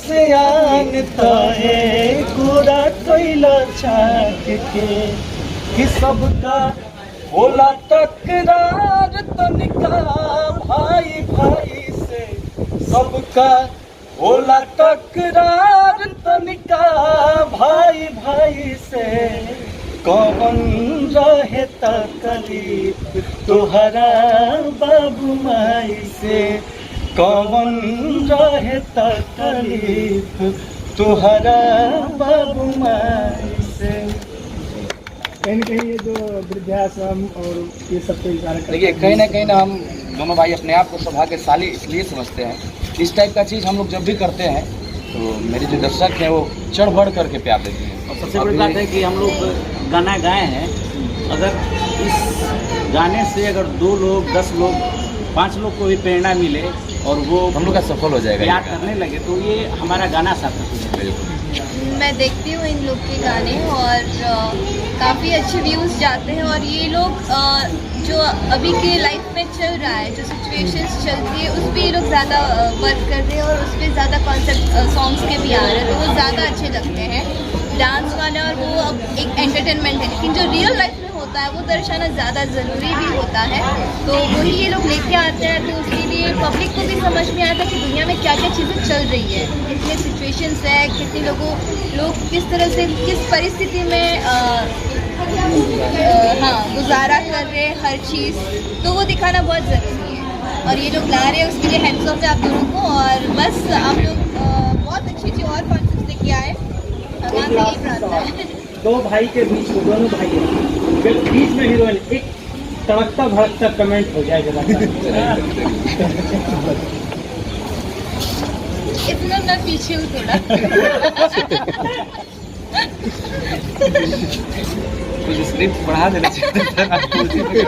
सियान तहे पूरा कोइला छाक के कि सबका होला तकरार तनिका भाई भाई से, सबका होला तकरार तनिका भाई भाई से। कौन रहे तकलीफ तुहरा बाबू माई से, कौन रहे तकलीफ तुहरा बाबू माई से। कहीं ना कहीं ये जो वृद्धाश्रम और ये सब पे इशारा करते हैं। देखिए कहीं ना हम दोनों भाई अपने आप को सौभाग्यशाली इसलिए समझते हैं, इस टाइप का चीज़ हम लोग जब भी करते हैं तो मेरे जो दर्शक हैं वो चढ़ बढ़ करके प्यार देते हैं। और सबसे बड़ी बात है कि हम लोग गाना गाए हैं, अगर इस गाने से अगर 2 लोग 10 लोग 5 लोग को भी प्रेरणा मिले और वो हम लोग का सफल हो जाएगा, याद करने लगे तो ये हमारा गाना सार्थक हो जाएगा। मैं देखती हूँ इन लोग के गाने और काफ़ी अच्छे व्यूज़ जाते हैं और ये लोग जो अभी के लाइफ में चल रहा है, जो सिचुएशंस चलती है उस पर ये लोग ज़्यादा वर्क करते हैं और उस पर ज़्यादा कॉन्सेप्ट सॉन्ग्स के भी आ रहे हैं तो वो ज़्यादा अच्छे लगते हैं डांस वाले। और वो अब एक एंटरटेनमेंट है, लेकिन जो रियल लाइफ में होता है वो दर्शाना ज़्यादा ज़रूरी भी होता है, तो वही ये लोग लेके आते हैं। तो उसके लिए पब्लिक को भी समझ में आता है कि दुनिया में क्या क्या चीज़ें चल रही है, कितने सिचुएशंस है, कितने लोग किस तरह से किस परिस्थिति में गुजारा कर रहे हैं हर चीज़, तो वो दिखाना बहुत ज़रूरी है और ये लोग ला रहे हैं उसके लिए हैंड्स ऑफ है आप दोनों को। और बस आप लोग बहुत अच्छी और कॉन्सेप्ट लेके आए, भगवान से यही प्रार्थना है। 2 भाई के बीच में, दोनों भाई के बीच में हीरोइन एक तड़कता भड़कता कमेंट हो जाए जरा इतना मैं पीछे हूँ थोड़ा कुछ स्क्रिप्ट बढ़ा देना चाहिए।